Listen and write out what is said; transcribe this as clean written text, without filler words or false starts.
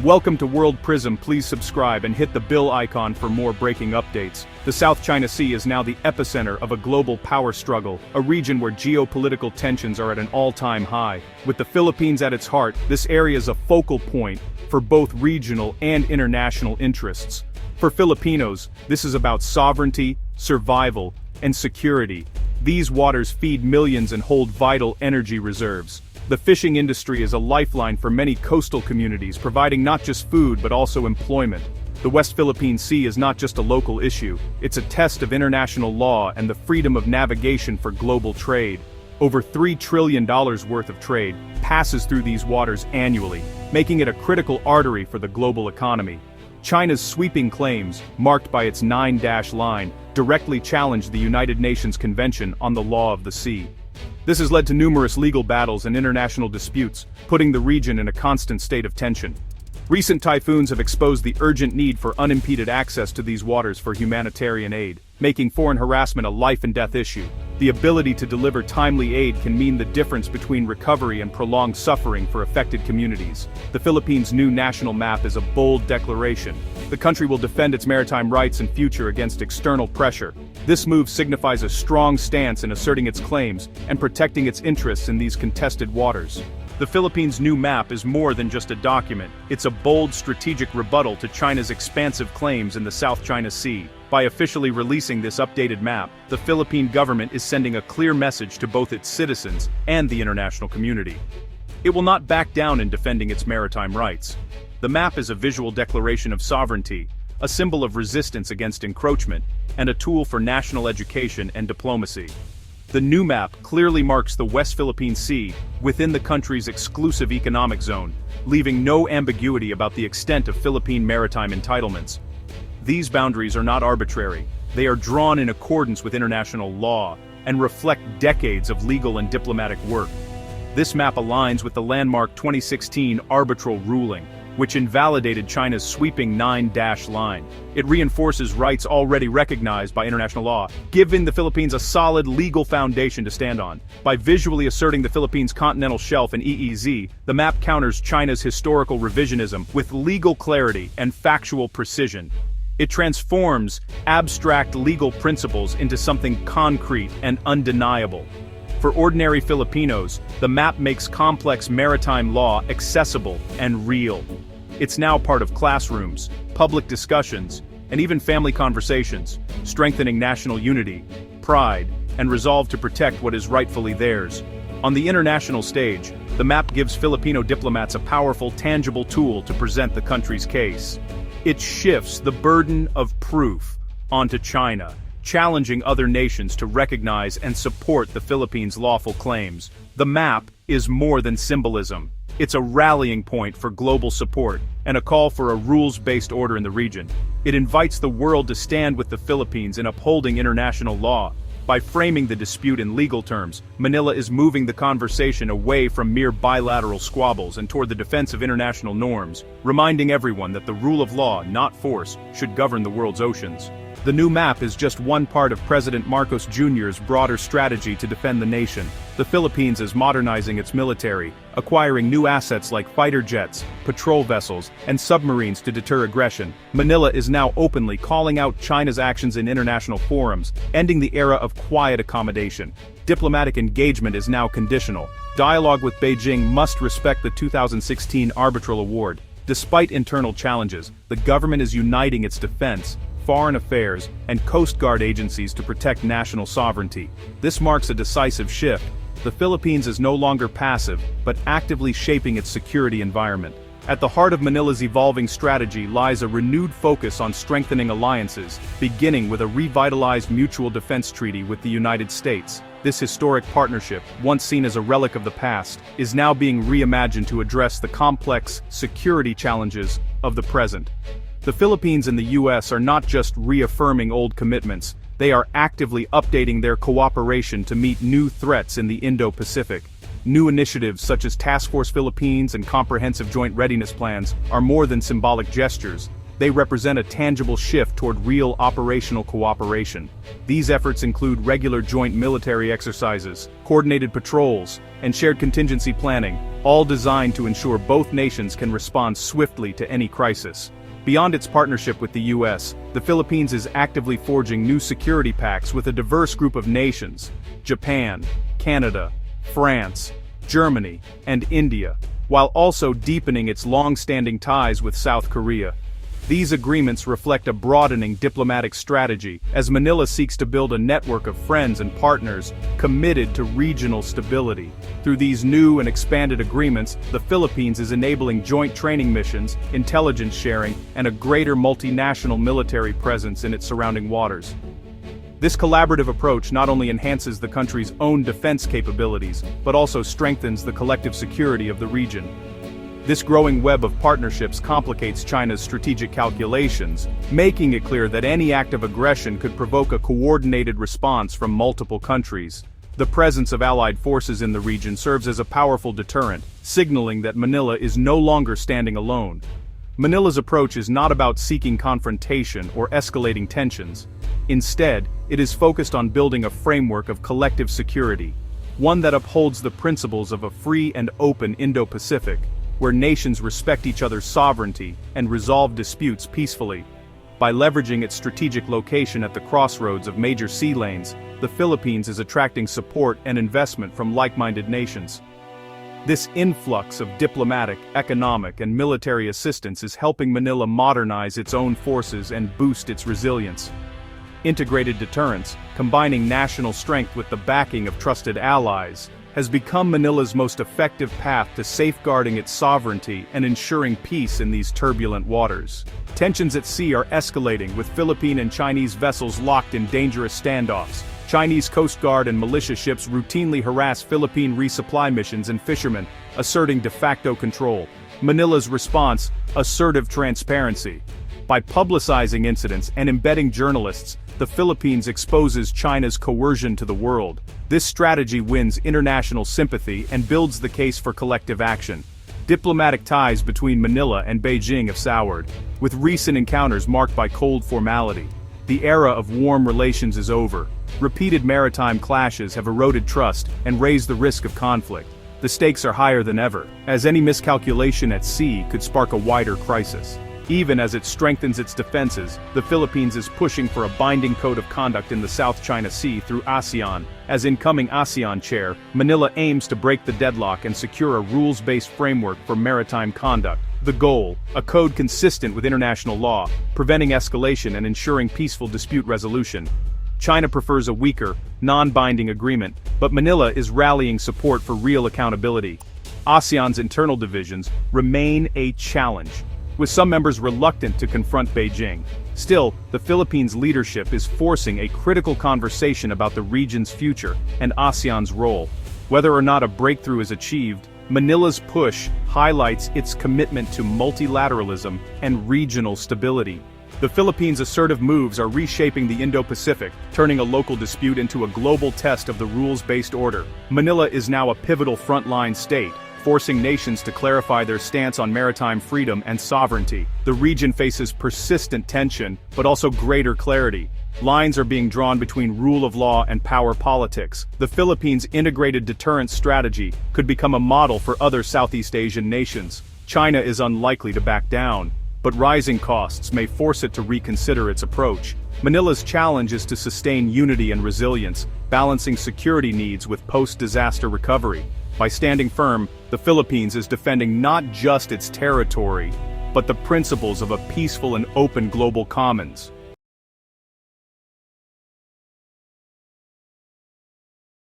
Welcome to World Prism. Please subscribe and hit the bell icon for more breaking updates. The South China Sea is now the epicenter of a global power struggle, a region where geopolitical tensions are at an all-time high. With the Philippines at its heart, this area is a focal point for both regional and international interests. For Filipinos, this is about sovereignty, survival, and security. These waters feed millions and hold vital energy reserves. The fishing industry is a lifeline for many coastal communities, providing not just food but also employment. The West Philippine Sea is not just a local issue, it's a test of international law and the freedom of navigation for global trade. Over $3 trillion worth of trade passes through these waters annually, making it a critical artery for the global economy. China's sweeping claims, marked by its 9-dash line, directly challenge the United Nations Convention on the Law of the Sea. This has led to numerous legal battles and international disputes, putting the region in a constant state of tension. Recent typhoons have exposed the urgent need for unimpeded access to these waters for humanitarian aid, making foreign harassment a life-and-death issue. The ability to deliver timely aid can mean the difference between recovery and prolonged suffering for affected communities. The Philippines' new national map is a bold declaration. The country will defend its maritime rights and future against external pressure. This move signifies a strong stance in asserting its claims and protecting its interests in these contested waters. The Philippines' new map is more than just a document. It's a bold strategic rebuttal to China's expansive claims in the South China Sea. By officially releasing this updated map, the Philippine government is sending a clear message to both its citizens and the international community. It will not back down in defending its maritime rights. The map is a visual declaration of sovereignty, a symbol of resistance against encroachment, and a tool for national education and diplomacy. The new map clearly marks the West Philippine Sea within the country's exclusive economic zone, leaving no ambiguity about the extent of Philippine maritime entitlements. These boundaries are not arbitrary. They are drawn in accordance with international law and reflect decades of legal and diplomatic work. This map aligns with the landmark 2016 arbitral ruling, which invalidated China's sweeping 9-dash line. It reinforces rights already recognized by international law, giving the Philippines a solid legal foundation to stand on. By visually asserting the Philippines' continental shelf in EEZ, the map counters China's historical revisionism with legal clarity and factual precision. It transforms abstract legal principles into something concrete and undeniable. For ordinary Filipinos, the map makes complex maritime law accessible and real. It's now part of classrooms, public discussions, and even family conversations, strengthening national unity, pride, and resolve to protect what is rightfully theirs. On the international stage, the map gives Filipino diplomats a powerful, tangible tool to present the country's case. It shifts the burden of proof onto China, challenging other nations to recognize and support the Philippines' lawful claims. The map is more than symbolism. It's a rallying point for global support and a call for a rules-based order in the region. It invites the world to stand with the Philippines in upholding international law. By framing the dispute in legal terms, Manila is moving the conversation away from mere bilateral squabbles and toward the defense of international norms, reminding everyone that the rule of law, not force, should govern the world's oceans. The new map is just one part of President Marcos Jr.'s broader strategy to defend the nation. The Philippines is modernizing its military, acquiring new assets like fighter jets, patrol vessels, and submarines to deter aggression. Manila is now openly calling out China's actions in international forums, ending the era of quiet accommodation. Diplomatic engagement is now conditional. Dialogue with Beijing must respect the 2016 arbitral award. Despite internal challenges, the government is uniting its defense, foreign affairs, and Coast Guard agencies to protect national sovereignty. This marks a decisive shift. The Philippines is no longer passive, but actively shaping its security environment. At the heart of Manila's evolving strategy lies a renewed focus on strengthening alliances, beginning with a revitalized mutual defense treaty with the United States. This historic partnership, once seen as a relic of the past, is now being reimagined to address the complex security challenges of the present. The Philippines and the U.S. are not just reaffirming old commitments, they are actively updating their cooperation to meet new threats in the Indo-Pacific. New initiatives such as Task Force Philippines and comprehensive joint readiness plans are more than symbolic gestures. they represent a tangible shift toward real operational cooperation. These efforts include regular joint military exercises, coordinated patrols, and shared contingency planning, all designed to ensure both nations can respond swiftly to any crisis. Beyond its partnership with the U.S., the Philippines is actively forging new security pacts with a diverse group of nations: Japan, Canada, France, Germany, and India, while also deepening its long-standing ties with South Korea. These agreements reflect a broadening diplomatic strategy as Manila seeks to build a network of friends and partners committed to regional stability. Through these new and expanded agreements, the Philippines is enabling joint training missions, intelligence sharing, and a greater multinational military presence in its surrounding waters. This collaborative approach not only enhances the country's own defense capabilities, but also strengthens the collective security of the region. This growing web of partnerships complicates China's strategic calculations, making it clear that any act of aggression could provoke a coordinated response from multiple countries. The presence of allied forces in the region serves as a powerful deterrent, signaling that Manila is no longer standing alone. Manila's approach is not about seeking confrontation or escalating tensions. Instead, it is focused on building a framework of collective security, one that upholds the principles of a free and open Indo-Pacific, where nations respect each other's sovereignty and resolve disputes peacefully. By leveraging its strategic location at the crossroads of major sea lanes, the Philippines is attracting support and investment from like-minded nations. This influx of diplomatic, economic, and military assistance is helping Manila modernize its own forces and boost its resilience. Integrated deterrence, combining national strength with the backing of trusted allies, has become Manila's most effective path to safeguarding its sovereignty and ensuring peace in these turbulent waters. Tensions at sea are escalating, with Philippine and Chinese vessels locked in dangerous standoffs. Chinese Coast Guard and militia ships routinely harass Philippine resupply missions and fishermen, asserting de facto control. Manila's response: assertive transparency. By publicizing incidents and embedding journalists, the Philippines exposes China's coercion to the world. This strategy wins international sympathy and builds the case for collective action. Diplomatic ties between Manila and Beijing have soured, with recent encounters marked by cold formality. The era of warm relations is over. Repeated maritime clashes have eroded trust and raised the risk of conflict. The stakes are higher than ever, as any miscalculation at sea could spark a wider crisis. Even as it strengthens its defenses, the Philippines is pushing for a binding code of conduct in the South China Sea through ASEAN. As incoming ASEAN chair, Manila aims to break the deadlock and secure a rules-based framework for maritime conduct. The goal: a code consistent with international law, preventing escalation and ensuring peaceful dispute resolution. China prefers a weaker, non-binding agreement, but Manila is rallying support for real accountability. ASEAN's internal divisions remain a challenge, with some members reluctant to confront Beijing. Still, the Philippines' leadership is forcing a critical conversation about the region's future and ASEAN's role. Whether or not a breakthrough is achieved, Manila's push highlights its commitment to multilateralism and regional stability. The Philippines' assertive moves are reshaping the Indo-Pacific, turning a local dispute into a global test of the rules-based order. Manila is now a pivotal frontline state, forcing nations to clarify their stance on maritime freedom and sovereignty. The region faces persistent tension, but also greater clarity. Lines are being drawn between rule of law and power politics. The Philippines' integrated deterrence strategy could become a model for other Southeast Asian nations. China is unlikely to back down, but rising costs may force it to reconsider its approach. Manila's challenge is to sustain unity and resilience, balancing security needs with post-disaster recovery. By standing firm, the Philippines is defending not just its territory, but the principles of a peaceful and open global commons.